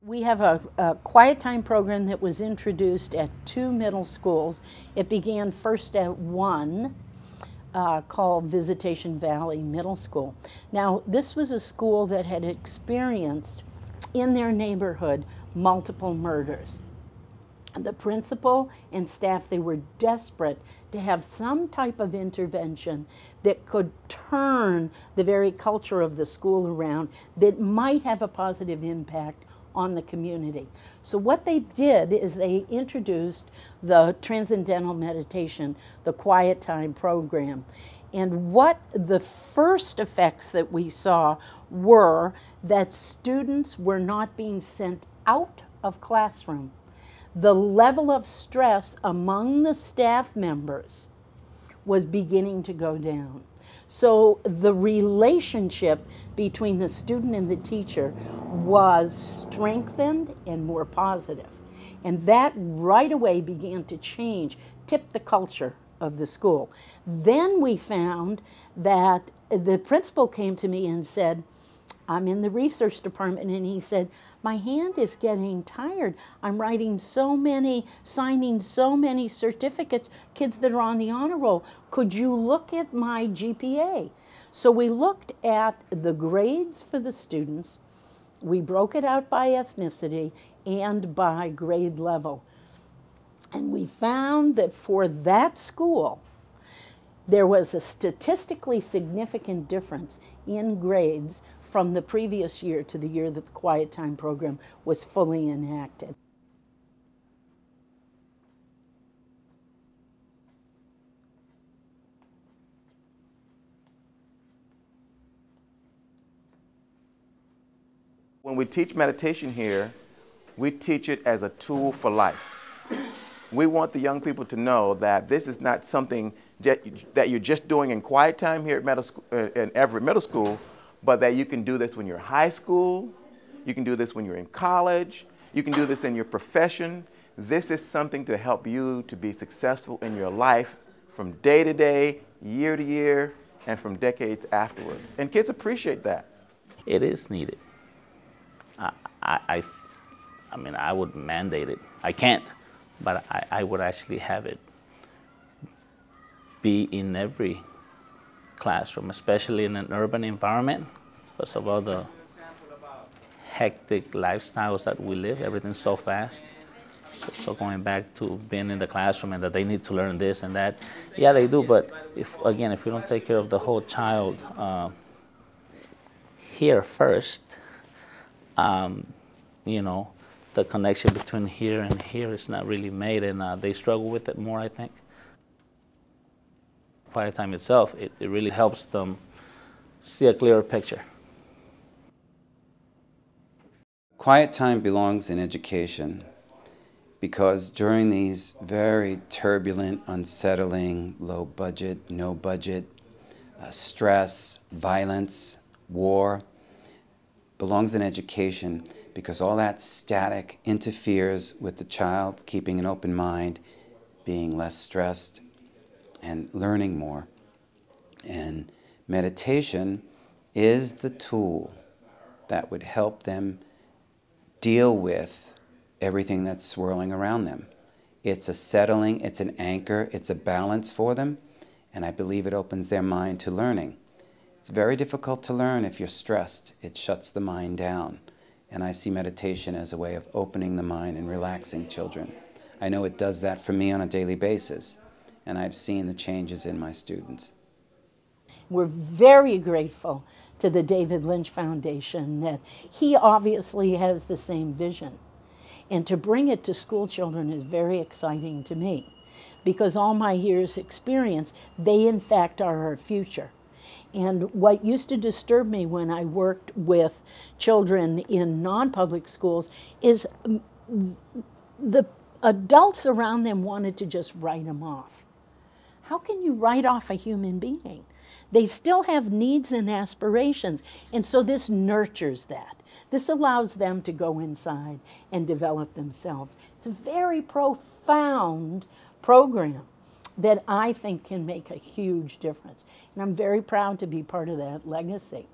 We have a quiet time program that was introduced at 2 middle schools. It began first at one called Visitacion Valley Middle School. Now, this was a school that had experienced in their neighborhood multiple murders. The principal and staff, they were desperate to have some type of intervention that could turn the very culture of the school around, that might have a positive impact on the community. So what they did is they introduced the Transcendental Meditation, the quiet time program. And what the first effects that we saw were that students were not being sent out of classroom. The level of stress among the staff members was beginning to go down. So the relationship between the student and the teacher was strengthened and more positive. And that right away began to change, tip the culture of the school. Then we found that the principal came to me and said, I'm in the research department, and he said, my hand is getting tired. I'm writing so many, signing so many certificates, kids that are on the honor roll. Could you look at my GPA? So we looked at the grades for the students. We broke it out by ethnicity and by grade level. And we found that for that school, there was a statistically significant difference in grades from the previous year to the year that the Quiet Time program was fully enacted. When we teach meditation here, we teach it as a tool for life. We want the young people to know that this is not something that you're just doing in quiet time here at in every middle school, but that you can do this when you're in high school, you can do this when you're in college, you can do this in your profession. This is something to help you to be successful in your life from day to day, year to year, and from decades afterwards. And kids appreciate that. It is needed. I mean, I would mandate it. I can't, but I would actually have it be in every classroom, especially in an urban environment, because of all the hectic lifestyles that we live. Everything's so fast. So going back to being in the classroom and that they need to learn this and that, yeah, they do. But if you don't take care of the whole child here first, you know, the connection between here and here is not really made, and they struggle with it more, I think. Quiet time itself, it really helps them see a clearer picture. Quiet time belongs in education because during these very turbulent, unsettling, low budget, no budget, stress, violence, war, belongs in education because all that static interferes with the child keeping an open mind, being less stressed, and learning more. And meditation is the tool that would help them deal with everything that's swirling around them. It's a settling, it's an anchor, it's a balance for them, and I believe it opens their mind to learning. It's very difficult to learn if you're stressed. It shuts the mind down. And I see meditation as a way of opening the mind and relaxing children. I know it does that for me on a daily basis, and I've seen the changes in my students. We're very grateful to the David Lynch Foundation that he obviously has the same vision. And to bring it to school children is very exciting to me because all my years' experience, they in fact are our future. And what used to disturb me when I worked with children in non-public schools is the adults around them wanted to just write them off. How can you write off a human being? They still have needs and aspirations, and so this nurtures that. This allows them to go inside and develop themselves. It's a very profound program that I think can make a huge difference. And I'm very proud to be part of that legacy.